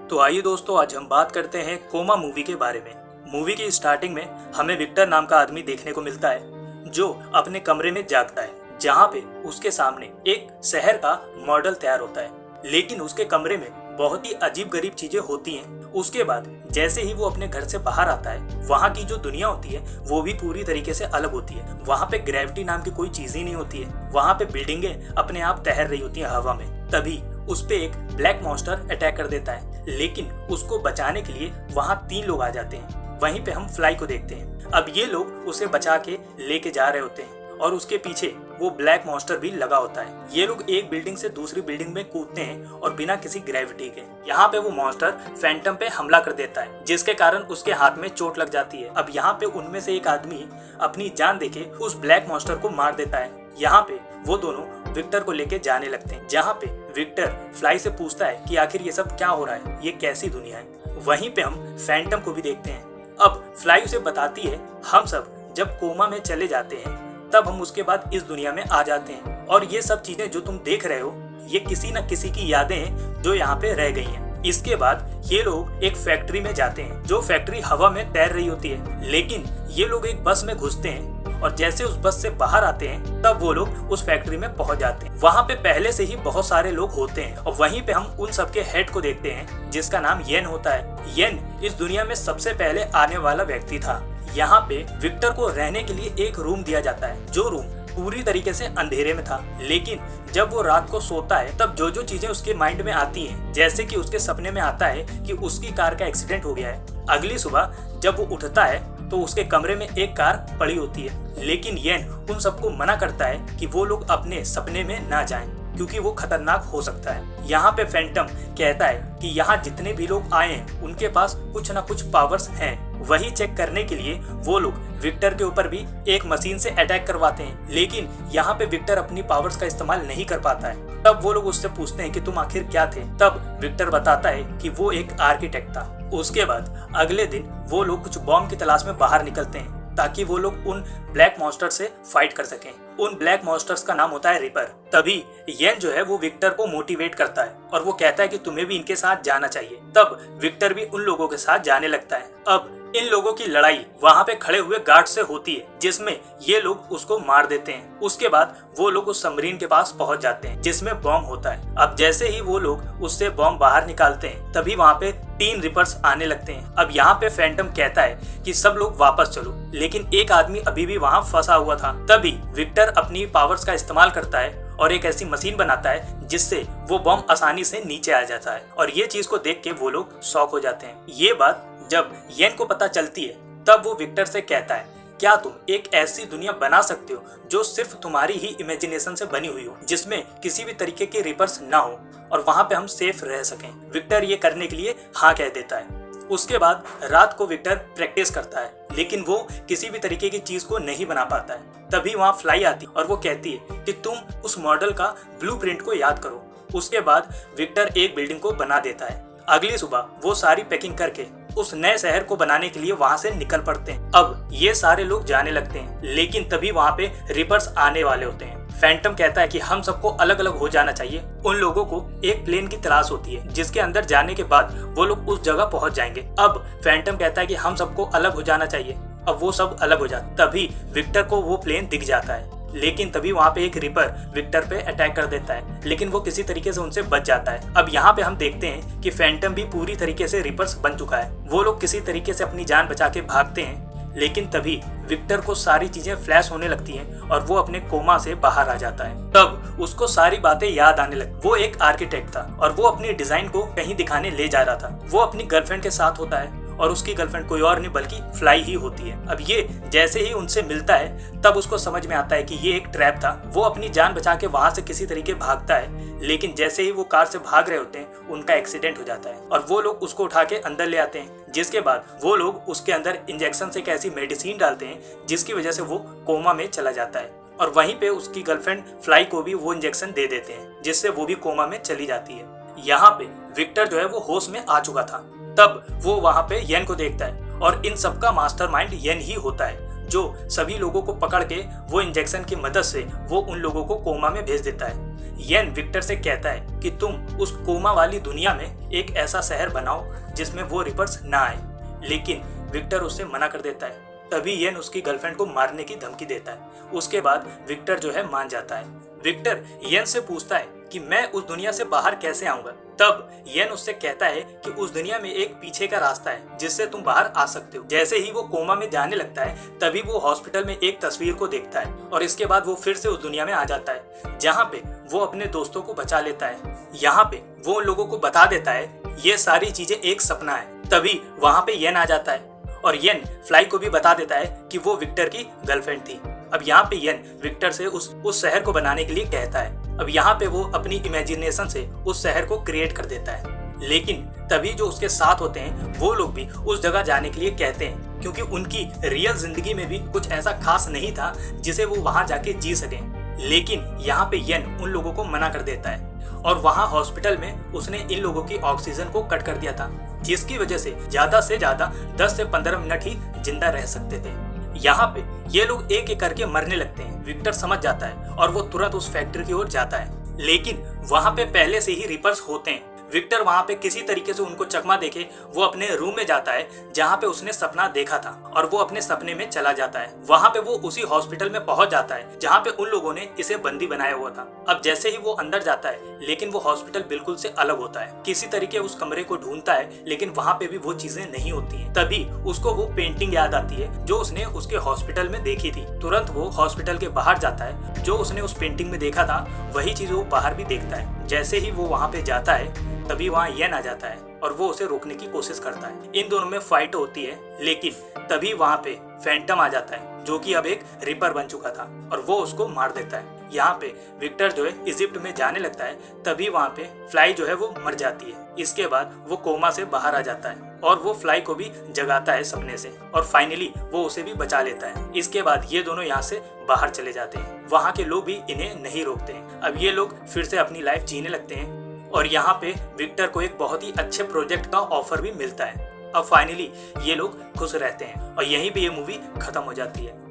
तो आइए दोस्तों, आज हम बात करते हैं कोमा मूवी के बारे में। मूवी की स्टार्टिंग में हमें विक्टर नाम का आदमी देखने को मिलता है जो अपने कमरे में जागता है, जहाँ पे उसके सामने एक शहर का मॉडल तैयार होता है। लेकिन उसके कमरे में बहुत ही अजीब गरीब चीजें होती हैं। उसके बाद जैसे ही वो अपने घर से बाहर आता है, वहाँ की जो दुनिया होती है वो भी पूरी तरीके से अलग होती है। वहाँ पे ग्रेविटी नाम की कोई चीज ही नहीं होती है। वहाँ पे बिल्डिंगें अपने आप तैर रही होती हैं हवा में। तभी उस पे एक ब्लैक मॉन्स्टर अटैक कर देता है, लेकिन उसको बचाने के लिए वहाँ 3 लोग आ जाते हैं। वहीं पे हम फ्लाई को देखते हैं। अब ये लोग उसे बचा के लेके जा रहे होते हैं और उसके पीछे वो ब्लैक मॉन्स्टर भी लगा होता है। ये लोग एक बिल्डिंग से दूसरी बिल्डिंग में कूदते हैं और बिना किसी ग्रेविटी के। यहाँ पे वो मॉन्स्टर फैंटम पे हमला कर देता है, जिसके कारण उसके हाथ में चोट लग जाती है। अब यहाँ पे उनमें से एक आदमी अपनी जान देके उस ब्लैक मॉन्स्टर को मार देता है। यहाँ पे वो दोनों विक्टर को लेके जाने लगते हैं, जहाँ पे विक्टर फ्लाई से पूछता है कि आखिर ये सब क्या हो रहा है, ये कैसी दुनिया है। वहीं पे हम फैंटम को भी देखते हैं। अब फ्लाई उसे बताती है, हम सब जब कोमा में चले जाते हैं तब हम उसके बाद इस दुनिया में आ जाते हैं, और ये सब चीजें जो तुम देख रहे हो ये किसी न किसी की यादें हैं जो यहाँ पे रह गई हैं। इसके बाद ये लोग एक फैक्ट्री में जाते हैं, जो फैक्ट्री हवा में तैर रही होती है। लेकिन ये लोग एक बस में घुसते हैं और जैसे उस बस से बाहर आते हैं तब वो लोग उस फैक्ट्री में पहुंच जाते हैं। वहाँ पे पहले से ही बहुत सारे लोग होते हैं और वहीं पे हम उन सबके हेड को देखते हैं, जिसका नाम येन होता है। येन इस दुनिया में सबसे पहले आने वाला व्यक्ति था। यहाँ पे विक्टर को रहने के लिए एक रूम दिया जाता है, जो रूम पूरी तरीके से अंधेरे में था। लेकिन जब वो रात को सोता है तब जो जो चीजें उसके माइंड में आती हैं, जैसे कि उसके सपने में आता है कि उसकी कार का एक्सीडेंट हो गया है। अगली सुबह जब वो उठता है तो उसके कमरे में एक कार पड़ी होती है। लेकिन येन उन सबको मना करता है कि वो लोग अपने सपने में ना जाएं, क्योंकि वो खतरनाक हो सकता है। यहाँ पे फैंटम कहता है कि यहाँ जितने भी लोग आए हैं उनके पास कुछ ना कुछ पावर्स हैं। वही चेक करने के लिए वो लोग विक्टर के ऊपर भी एक मशीन से अटैक करवाते हैं। लेकिन यहाँ पे विक्टर अपनी पावर्स का इस्तेमाल नहीं कर पाता है। तब वो लोग उससे पूछते हैं कि तुम आखिर क्या थे। तब विक्टर बताता है कि वो एक आर्किटेक्ट था। उसके बाद अगले दिन वो लोग कुछ बॉम्ब की तलाश में बाहर निकलते हैं, ताकि वो लोग उन ब्लैक मॉन्स्टर से फाइट कर सकें। उन ब्लैक मॉन्स्टर्स का नाम होता है रिपर। तभी येन जो है वो विक्टर को मोटिवेट करता है और वो कहता है कि तुम्हें भी इनके साथ जाना चाहिए। तब विक्टर भी उन लोगों के साथ जाने लगता है। अब इन लोगों की लड़ाई वहाँ पे खड़े हुए गार्ड से होती है, जिसमें ये लोग उसको मार देते हैं। उसके बाद वो लोग उस सबमरीन के पास पहुंच जाते हैं जिसमें बॉम्ब होता है। अब जैसे ही वो लोग उससे बॉम्ब बाहर निकालते हैं तभी वहाँ पे 3 रिपर्स आने लगते हैं। अब यहाँ पे फैंटम कहता है कि सब लोग वापस चलो, लेकिन एक आदमी अभी भी वहाँ फंसा हुआ था। तभी विक्टर अपनी पावर्स का इस्तेमाल करता है और एक ऐसी मशीन बनाता है जिससे वो बॉम्ब आसानी से नीचे आ जाता है। और ये चीज को देख के वो लोग शॉक हो जाते हैं। ये बात जब येन को पता चलती है तब वो विक्टर से कहता है, क्या तुम एक ऐसी दुनिया बना सकते हो जो सिर्फ तुम्हारी ही इमेजिनेशन से बनी हुई हो, जिसमें किसी भी तरीके के रिपर्स ना हो और वहां पे हम सेफ रह सकें। विक्टर ये करने के लिए हाँ कह देता है। उसके बाद रात को विक्टर प्रैक्टिस करता है, लेकिन वो किसी भी तरीके की चीज को नहीं बना पाता है। तभी वहाँ फ्लाई आती और वो कहती है कि तुम उस मॉडल का ब्लूप्रिंट को याद करो। उसके बाद विक्टर एक बिल्डिंग को बना देता है। अगली सुबह वो सारी पैकिंग करके उस नए शहर को बनाने के लिए वहाँ से निकल पड़ते हैं। अब ये सारे लोग जाने लगते हैं, लेकिन तभी वहाँ पे रिपर्स आने वाले होते हैं। फैंटम कहता है कि हम सबको अलग अलग हो जाना चाहिए। उन लोगों को एक प्लेन की तलाश होती है, जिसके अंदर जाने के बाद वो लोग उस जगह पहुंच जाएंगे। अब फैंटम कहता है कि हम सबको अलग हो जाना चाहिए। अब वो सब अलग हो जाते, तभी विक्टर को वो प्लेन दिख जाता है। लेकिन तभी वहाँ पे एक रिपर विक्टर पे अटैक कर देता है, लेकिन वो किसी तरीके से उनसे बच जाता है। अब यहाँ पे हम देखते हैं कि फैंटम भी पूरी तरीके से रिपर्स बन चुका है। वो लोग किसी तरीके से अपनी जान बचा के भागते हैं, लेकिन तभी विक्टर को सारी चीजें फ्लैश होने लगती हैं और वो अपने कोमा से बाहर आ जाता है। तब उसको सारी बातें याद आने लगती। वो एक आर्किटेक्ट था और वो अपनी डिजाइन को कहीं दिखाने ले जा रहा था। वो अपनी गर्लफ्रेंड के साथ होता है और उसकी गर्लफ्रेंड कोई और नहीं बल्कि फ्लाई ही होती है। अब ये जैसे ही उनसे मिलता है तब उसको समझ में आता है कि ये एक ट्रैप था। वो अपनी जान बचा के वहां से किसी तरीके भागता है, लेकिन जैसे ही वो कार से भाग रहे होते हैं उनका एक्सीडेंट हो जाता है और वो लोग उसको उठा के अंदर ले आते हैं। जिसके बाद वो लोग उसके अंदर इंजेक्शन से एक ऐसी मेडिसिन डालते हैं जिसकी वजह से वो कोमा में चला जाता है। और वहीं पे उसकी गर्लफ्रेंड फ्लाई को भी वो इंजेक्शन दे देते हैं, जिससे वो भी कोमा में चली जाती है। यहाँ पे विक्टर जो है वो होश में आ चुका था। तब वो वहाँ पे येन को देखता है और इन सबका मास्टरमाइंड येन ही होता है, जो सभी लोगों को पकड़ के वो इंजेक्शन की मदद से वो उन लोगों को कोमा में भेज देता है। येन विक्टर से कहता है कि तुम उस कोमा वाली दुनिया में एक ऐसा शहर बनाओ जिसमें वो रिपर्स ना आए, लेकिन विक्टर उससे मना कर देता है। तभी येन उसकी गर्लफ्रेंड को मारने की धमकी देता है। उसके बाद विक्टर जो है मान जाता है। विक्टर येन से पूछता है कि मैं उस दुनिया से बाहर कैसे आऊंगा। तब येन उससे कहता है कि उस दुनिया में एक पीछे का रास्ता है जिससे तुम बाहर आ सकते हो। जैसे ही वो कोमा में जाने लगता है तभी वो हॉस्पिटल में एक तस्वीर को देखता है और इसके बाद वो फिर से उस दुनिया में आ जाता है जहाँ पे वो अपने दोस्तों को बचा लेता है। यहाँ पे वो लोगों को बता देता है ये सारी चीजें एक सपना है। तभी वहाँ पे येन आ जाता है और येन फ्लाई को भी बता देता है कि वो विक्टर की गर्लफ्रेंड थी। अब यहाँ पे येन विक्टर से उस शहर को बनाने के लिए कहता है। अब यहाँ पे वो अपनी इमेजिनेशन से उस शहर को क्रिएट कर देता है, लेकिन तभी जो उसके साथ होते हैं वो लोग भी उस जगह जाने के लिए कहते हैं क्योंकि उनकी रियल जिंदगी में भी कुछ ऐसा खास नहीं था जिसे वो वहां जाके जी सकें। लेकिन यहाँ पे येन उन लोगों को मना कर देता है और वहां हॉस्पिटल में उसने इन लोगों की ऑक्सीजन को कट कर दिया था, जिसकी वजह से ज्यादा 10 से 15 मिनट ही जिंदा रह सकते थे। यहाँ पे ये लोग एक एक करके मरने लगते हैं। विक्टर समझ जाता है और वो तुरंत उस फैक्ट्री की ओर जाता है, लेकिन वहाँ पे पहले से ही रिपर्स होते हैं। विक्टर वहाँ पे किसी तरीके से उनको चकमा देके वो अपने रूम में जाता है जहाँ पे उसने सपना देखा था और वो अपने सपने में चला जाता है। वहाँ पे वो उसी हॉस्पिटल में पहुंच जाता है जहाँ पे उन लोगों ने इसे बंदी बनाया हुआ था। अब जैसे ही वो अंदर जाता है लेकिन वो हॉस्पिटल बिल्कुल से अलग होता है। किसी तरीके उस कमरे को ढूंढता है लेकिन वहाँ पे भी वो चीजें नहीं होती है। तभी उसको वो पेंटिंग याद आती है जो उसने उसके हॉस्पिटल में देखी थी। तुरंत वो हॉस्पिटल के बाहर जाता है। जो उसने उस पेंटिंग में देखा था वही चीज वो बाहर भी देखता है। जैसे ही वो वहाँ पे जाता है तभी वहाँ येन आ जाता है और वो उसे रोकने की कोशिश करता है। इन दोनों में फाइट होती है, लेकिन तभी वहाँ पे फैंटम आ जाता है जो कि अब एक रिपर बन चुका था और वो उसको मार देता है। यहाँ पे विक्टर जो है इजिप्ट में जाने लगता है। तभी वहाँ पे फ्लाई जो है वो मर जाती है। इसके बाद वो कोमा से बाहर आ जाता है और वो फ्लाई को भी जगाता है सपने से और फाइनली वो उसे भी बचा लेता है। इसके बाद ये दोनों यहाँ से बाहर चले जाते हैं। वहाँ के लोग भी इन्हें नहीं रोकते हैं। अब ये लोग फिर से अपनी लाइफ जीने लगते हैं और यहाँ पे विक्टर को एक बहुत ही अच्छे प्रोजेक्ट का ऑफर भी मिलता है। अब फाइनली ये लोग खुश रहते हैं और यहीं पे ये मूवी खत्म हो जाती है।